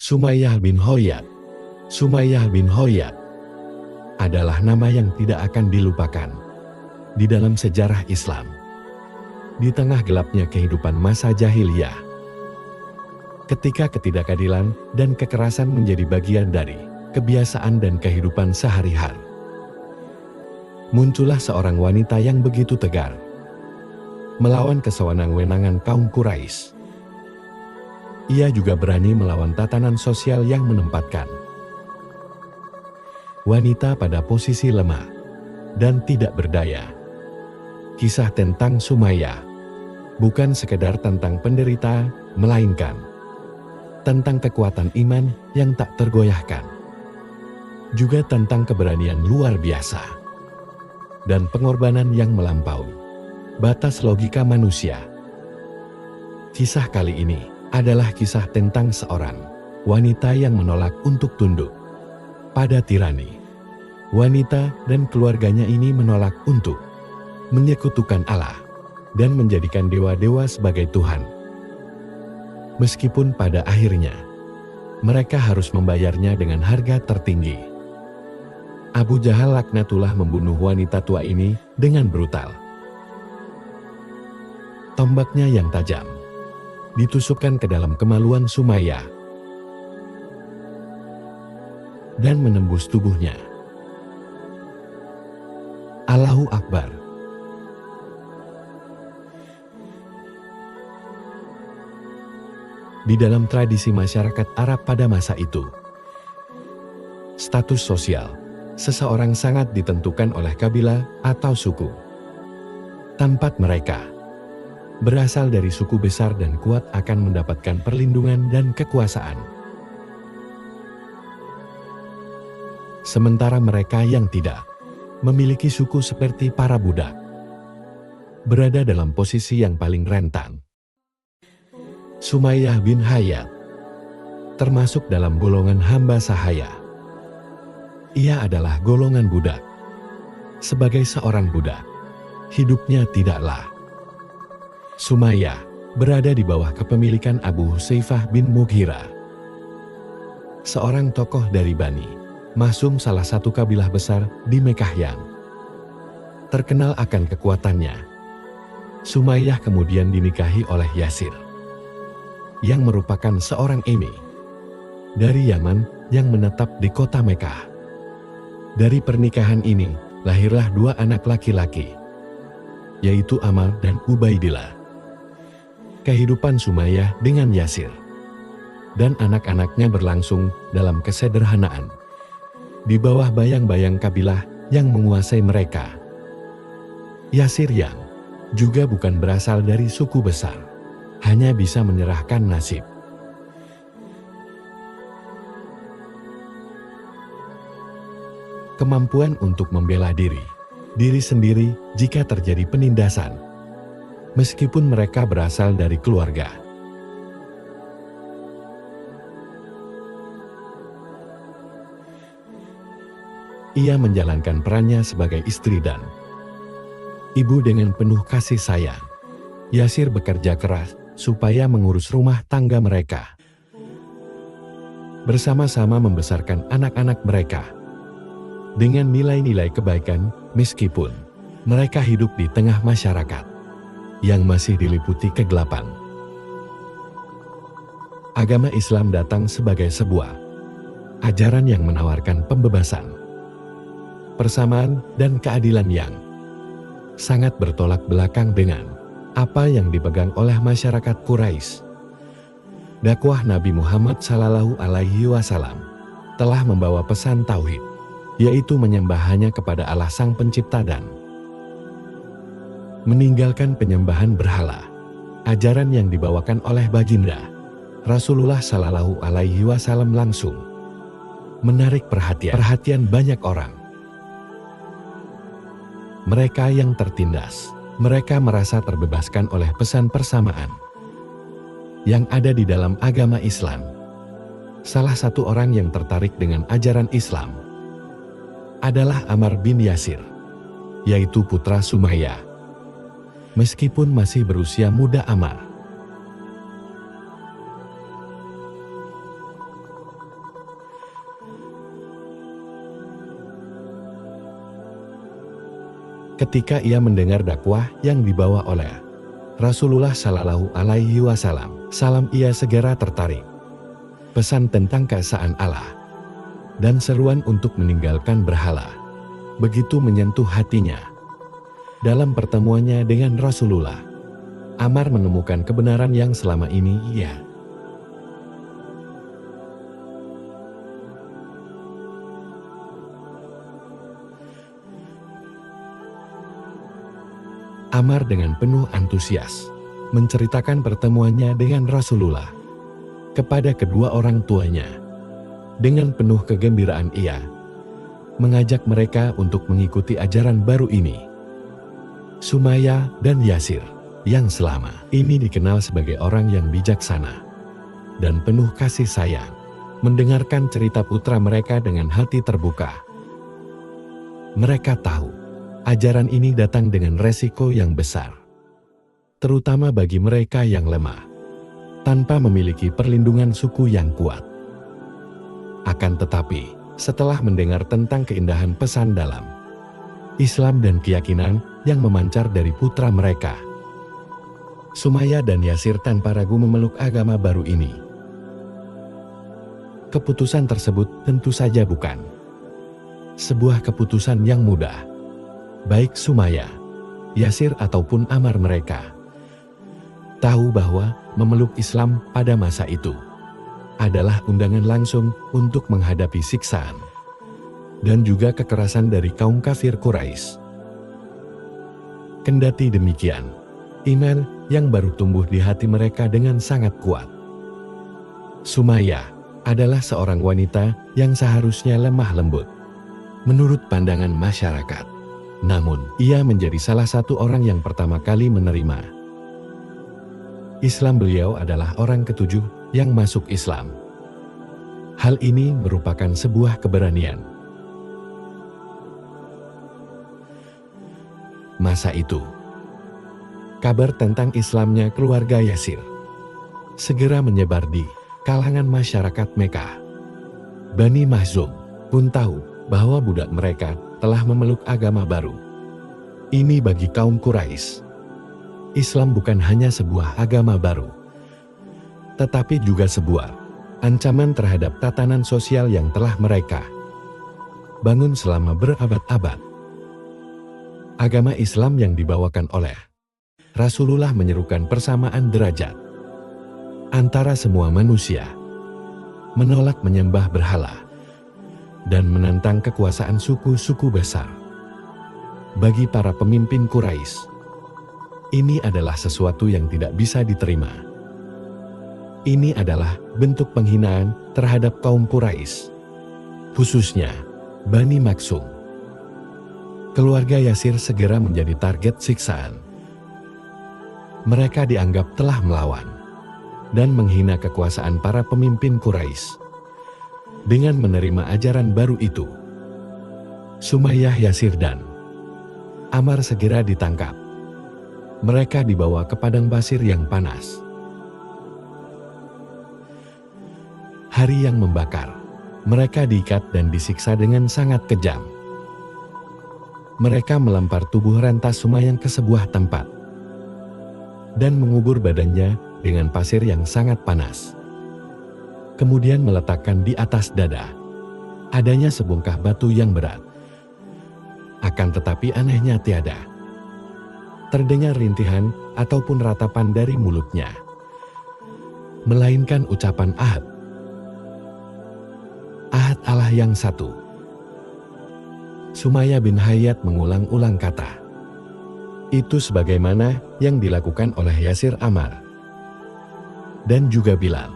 Sumayyah bin Hoyat. Sumayyah bin Hoyat adalah nama yang tidak akan dilupakan di dalam sejarah Islam. Di tengah gelapnya kehidupan masa jahiliyah, ketika ketidakadilan dan kekerasan menjadi bagian dari kebiasaan dan kehidupan sehari-hari, muncullah seorang wanita yang begitu tegar melawan kesewenang-wenangan kaum Quraisy. Ia juga berani melawan tatanan sosial yang menempatkan wanita pada posisi lemah dan tidak berdaya. Kisah tentang Sumayyah bukan sekedar tentang penderita, melainkan tentang kekuatan iman yang tak tergoyahkan. Juga tentang keberanian luar biasa dan pengorbanan yang melampaui batas logika manusia. Kisah kali ini adalah kisah tentang seorang wanita yang menolak untuk tunduk pada tirani. Wanita dan keluarganya ini menolak untuk menyekutukan Allah dan menjadikan dewa-dewa sebagai Tuhan. Meskipun pada akhirnya mereka harus membayarnya dengan harga tertinggi. Abu Jahal laknatullah membunuh wanita tua ini dengan brutal. Tombaknya yang tajam ditusukkan ke dalam kemaluan Sumayyah dan menembus tubuhnya. Allahu Akbar. Di dalam tradisi masyarakat Arab pada masa itu, status sosial seseorang sangat ditentukan oleh kabilah atau suku. Tempat mereka berasal dari suku besar dan kuat akan mendapatkan perlindungan dan kekuasaan. Sementara mereka yang tidak memiliki suku seperti para budak berada dalam posisi yang paling rentan. Sumayyah bin Hayat termasuk dalam golongan hamba sahaya. Ia adalah golongan budak. Sebagai seorang budak, hidupnya tidaklah. Sumayyah berada di bawah kepemilikan Abu Hudzaifah bin Mughirah, seorang tokoh dari Bani Makhzum, salah satu kabilah besar di Mekah yang terkenal akan kekuatannya. Sumayyah kemudian dinikahi oleh Yasir, yang merupakan seorang emir dari Yaman yang menetap di kota Mekah. Dari pernikahan ini lahirlah dua anak laki-laki, yaitu Amr dan Ubaidillah. Kehidupan Sumayyah dengan Yasir dan anak-anaknya berlangsung dalam kesederhanaan di bawah bayang-bayang kabilah yang menguasai mereka. Yasir yang juga bukan berasal dari suku besar, hanya bisa menyerahkan nasib. Kemampuan untuk membela diri sendiri jika terjadi penindasan, meskipun mereka berasal dari keluarga. Ia menjalankan perannya sebagai istri dan ibu dengan penuh kasih sayang. Yasir bekerja keras supaya mengurus rumah tangga mereka, bersama-sama membesarkan anak-anak mereka dengan nilai-nilai kebaikan, meskipun mereka hidup di tengah masyarakat yang masih diliputi kegelapan. Agama Islam datang sebagai sebuah ajaran yang menawarkan pembebasan, persamaan, dan keadilan yang sangat bertolak belakang dengan apa yang dipegang oleh masyarakat Quraisy. Dakwah Nabi Muhammad SAW telah membawa pesan tauhid, yaitu menyembah hanya kepada Allah Sang Pencipta dan meninggalkan penyembahan berhala. Ajaran yang dibawakan oleh baginda Rasulullah SAW langsung menarik perhatian banyak orang. Mereka yang tertindas, mereka merasa terbebaskan oleh pesan persamaan yang ada di dalam agama Islam. Salah satu orang yang tertarik dengan ajaran Islam adalah Ammar bin Yasir, yaitu putra Sumayyah. Meskipun masih berusia muda, Ammar Ketika ia mendengar dakwah yang dibawa oleh Rasulullah Shallallahu Alaihi Wasallam, ia segera tertarik. Pesan tentang keesaan Allah dan seruan untuk meninggalkan berhala begitu menyentuh hatinya. Dalam pertemuannya dengan Rasulullah, Ammar menemukan kebenaran yang selama ini ia Ammar dengan penuh antusias menceritakan pertemuannya dengan Rasulullah kepada kedua orang tuanya. Dengan penuh kegembiraan ia mengajak mereka untuk mengikuti ajaran baru ini. Sumayyah dan Yasir yang selama ini dikenal sebagai orang yang bijaksana dan penuh kasih sayang, mendengarkan cerita putra mereka dengan hati terbuka. Mereka tahu ajaran ini datang dengan resiko yang besar, terutama bagi mereka yang lemah, tanpa memiliki perlindungan suku yang kuat. Akan tetapi, setelah mendengar tentang keindahan pesan dalam Islam dan keyakinan yang memancar dari putra mereka, Sumayyah dan Yasir tanpa ragu memeluk agama baru ini. Keputusan tersebut tentu saja bukan sebuah keputusan yang mudah. Baik Sumayyah, Yasir ataupun Ammar mereka tahu bahwa memeluk Islam pada masa itu adalah undangan langsung untuk menghadapi siksaan dan juga kekerasan dari kaum kafir Quraisy. Kendati demikian, iman yang baru tumbuh di hati mereka dengan sangat kuat. Sumayyah adalah seorang wanita yang seharusnya lemah lembut menurut pandangan masyarakat. Namun, ia menjadi salah satu orang yang pertama kali menerima Islam. Beliau adalah orang ketujuh yang masuk Islam. Hal ini merupakan sebuah keberanian. Masa itu, kabar tentang Islamnya keluarga Yasir segera menyebar di kalangan masyarakat Mekah. Bani Makhzum pun tahu bahwa budak mereka telah memeluk agama baru. Ini bagi kaum Quraisy, Islam bukan hanya sebuah agama baru, tetapi juga sebuah ancaman terhadap tatanan sosial yang telah mereka bangun selama berabad-abad. Agama Islam yang dibawakan oleh Rasulullah menyerukan persamaan derajat antara semua manusia, menolak menyembah berhala, dan menentang kekuasaan suku-suku besar. Bagi para pemimpin Quraisy, ini adalah sesuatu yang tidak bisa diterima. Ini adalah bentuk penghinaan terhadap kaum Quraisy, khususnya Bani Makhzum. Keluarga Yasir segera menjadi target siksaan. Mereka dianggap telah melawan dan menghina kekuasaan para pemimpin Quraisy. Dengan menerima ajaran baru itu, Sumayyah, Yasir, dan Ammar segera ditangkap. Mereka dibawa ke padang pasir yang panas. Hari yang membakar, mereka diikat dan disiksa dengan sangat kejam. Mereka melempar tubuh rantas Sumayyah ke sebuah tempat dan mengubur badannya dengan pasir yang sangat panas. Kemudian meletakkan di atas dada adanya sebongkah batu yang berat. Akan tetapi anehnya tiada terdengar rintihan ataupun ratapan dari mulutnya, melainkan ucapan Ahad. Ahad Allah yang satu. Sumayyah bin Hayat mengulang-ulang kata itu sebagaimana yang dilakukan oleh Yasir, Ammar, dan juga Bilal.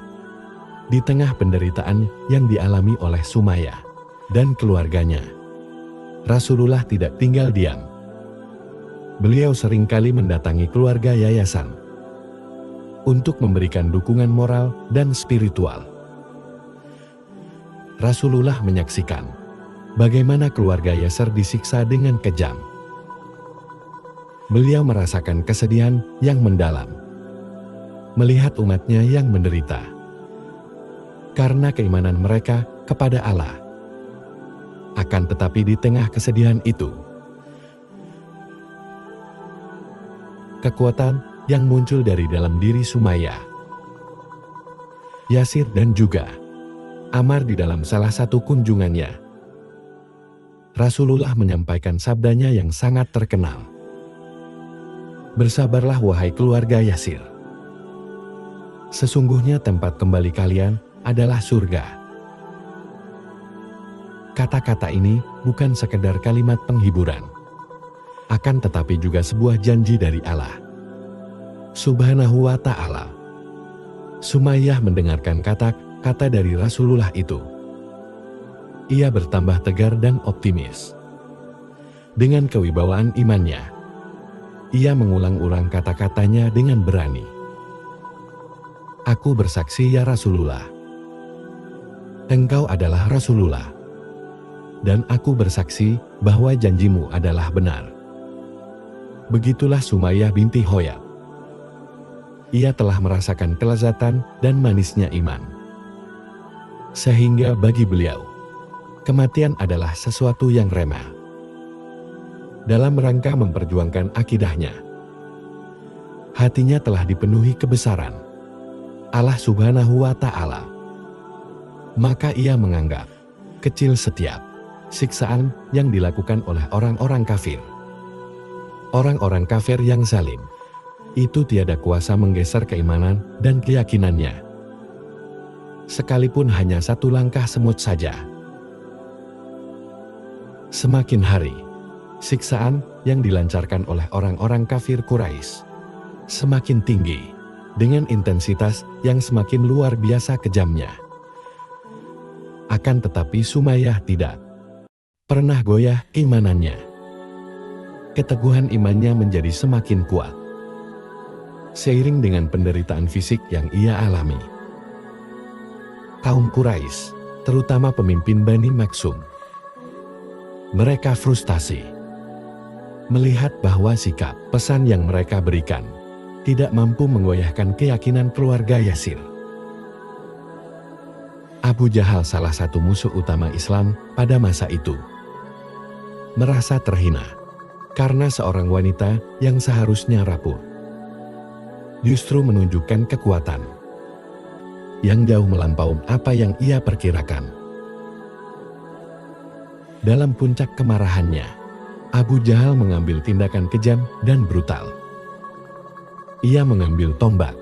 Di tengah penderitaan yang dialami oleh Sumayyah dan keluarganya, Rasulullah tidak tinggal diam. Beliau seringkali mendatangi keluarga yayasan untuk memberikan dukungan moral dan spiritual. Rasulullah menyaksikan bagaimana keluarga Yasir disiksa dengan kejam. Beliau merasakan kesedihan yang mendalam melihat umatnya yang menderita karena keimanan mereka kepada Allah. Akan tetapi di tengah kesedihan itu, kekuatan yang muncul dari dalam diri Sumayyah. Yasir dan juga Ammar di dalam salah satu kunjungannya, Rasulullah menyampaikan sabdanya yang sangat terkenal. Bersabarlah wahai keluarga Yasir. Sesungguhnya tempat kembali kalian adalah surga. Kata-kata ini bukan sekedar kalimat penghiburan, akan tetapi juga sebuah janji dari Allah Subhanahu wa Ta'ala. Sumayyah mendengarkan kata-kata dari Rasulullah itu. Ia bertambah tegar dan optimis. Dengan kewibawaan imannya, ia mengulang-ulang kata-katanya dengan berani. Aku bersaksi ya Rasulullah. Engkau adalah Rasulullah. Dan aku bersaksi bahwa janjimu adalah benar. Begitulah Sumayyah binti Hoyab. Ia telah merasakan kelezatan dan manisnya iman. Sehingga bagi beliau, kematian adalah sesuatu yang remeh. Dalam rangka memperjuangkan akidahnya, hatinya telah dipenuhi kebesaran Allah Subhanahu wa Ta'ala. Maka ia menganggap kecil setiap siksaan yang dilakukan oleh orang-orang kafir. Orang-orang kafir yang zalim itu tiada kuasa menggeser keimanan dan keyakinannya, sekalipun hanya satu langkah semut saja. Semakin hari, siksaan yang dilancarkan oleh orang-orang kafir Quraisy semakin tinggi, dengan intensitas yang semakin luar biasa kejamnya. Akan tetapi Sumayyah tidak pernah goyah keimanannya. Keteguhan imannya menjadi semakin kuat seiring dengan penderitaan fisik yang ia alami. Kaum Quraisy, terutama pemimpin Bani Maksum, mereka frustasi melihat bahwa sikap pesan yang mereka berikan tidak mampu menggoyahkan keyakinan keluarga Yasir. Abu Jahal, salah satu musuh utama Islam pada masa itu, merasa terhina karena seorang wanita yang seharusnya rapuh justru menunjukkan kekuatan yang jauh melampaui apa yang ia perkirakan. Dalam puncak kemarahannya, Abu Jahal mengambil tindakan kejam dan brutal. Ia mengambil tombak,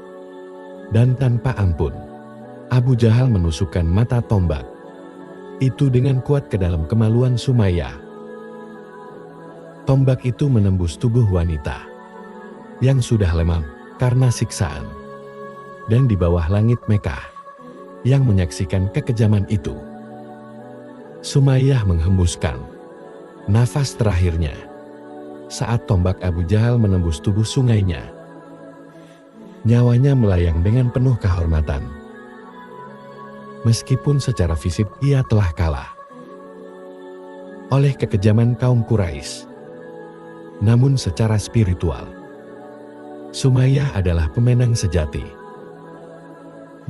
dan tanpa ampun, Abu Jahal menusukkan mata tombak itu dengan kuat ke dalam kemaluan Sumayyah. Tombak itu menembus tubuh wanita yang sudah lemah karena siksaan, dan di bawah langit Mekah yang menyaksikan kekejaman itu, Sumayyah menghembuskan nafas terakhirnya saat tombak Abu Jahal menembus tubuh sungainya. Nyawanya melayang dengan penuh kehormatan. Meskipun secara fisik ia telah kalah oleh kekejaman kaum Quraisy, namun secara spiritual, Sumayyah adalah pemenang sejati.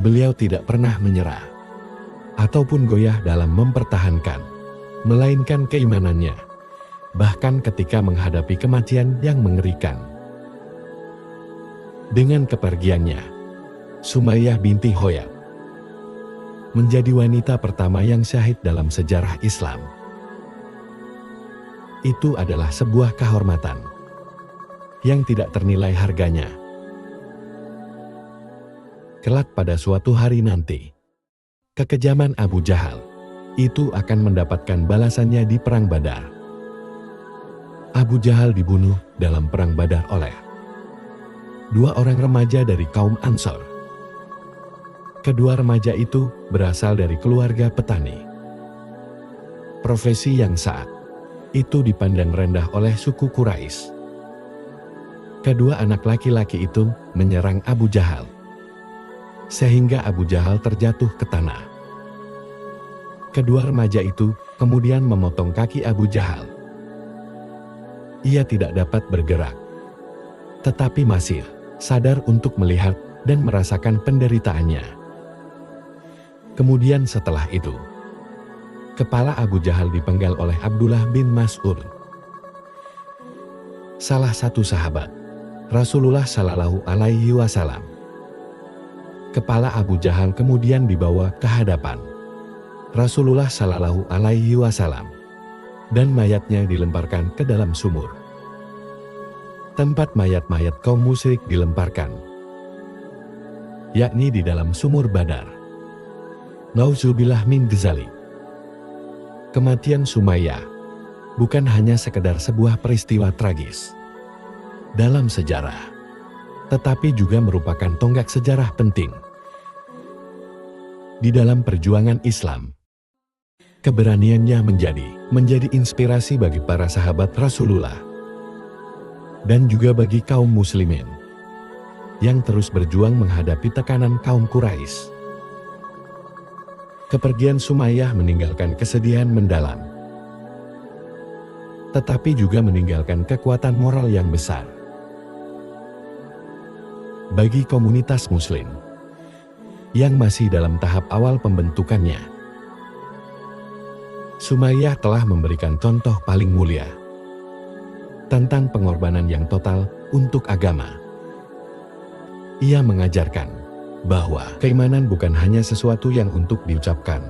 Beliau tidak pernah menyerah ataupun goyah dalam mempertahankan, melainkan keimanannya, bahkan ketika menghadapi kematian yang mengerikan. Dengan kepergiannya, Sumayyah binti Hoyab menjadi wanita pertama yang syahid dalam sejarah Islam. Itu adalah sebuah kehormatan yang tidak ternilai harganya. Kelak pada suatu hari nanti, kekejaman Abu Jahal itu akan mendapatkan balasannya di Perang Badar. Abu Jahal dibunuh dalam Perang Badar oleh dua orang remaja dari kaum Ansor. Kedua remaja itu berasal dari keluarga petani. Profesi yang saat itu dipandang rendah oleh suku Quraisy. Kedua anak laki-laki itu menyerang Abu Jahal, sehingga Abu Jahal terjatuh ke tanah. Kedua remaja itu kemudian memotong kaki Abu Jahal. Ia tidak dapat bergerak, tetapi masih sadar untuk melihat dan merasakan penderitaannya. Kemudian setelah itu, kepala Abu Jahal dipenggal oleh Abdullah bin Mas'ud, salah satu sahabat Rasulullah Shallallahu Alaihi Wasallam. Kepala Abu Jahal kemudian dibawa ke hadapan Rasulullah Shallallahu Alaihi Wasallam, dan mayatnya dilemparkan ke dalam sumur, tempat mayat-mayat kaum musyrik dilemparkan, yakni di dalam sumur Badar. Nauzubillah min dzalik. Kematian Sumayyah bukan hanya sekedar sebuah peristiwa tragis dalam sejarah, tetapi juga merupakan tonggak sejarah penting di dalam perjuangan Islam. Keberaniannya menjadi inspirasi bagi para sahabat Rasulullah dan juga bagi kaum muslimin yang terus berjuang menghadapi tekanan kaum Quraisy. Kepergian Sumayyah meninggalkan kesedihan mendalam, tetapi juga meninggalkan kekuatan moral yang besar bagi komunitas muslim yang masih dalam tahap awal pembentukannya. Sumayyah telah memberikan contoh paling mulia tentang pengorbanan yang total untuk agama. Ia mengajarkan bahwa keimanan bukan hanya sesuatu yang untuk diucapkan,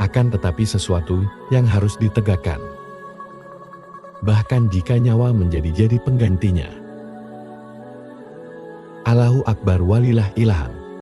akan tetapi sesuatu yang harus ditegakkan, bahkan jika nyawa menjadi penggantinya. Allahu Akbar walillah ilham.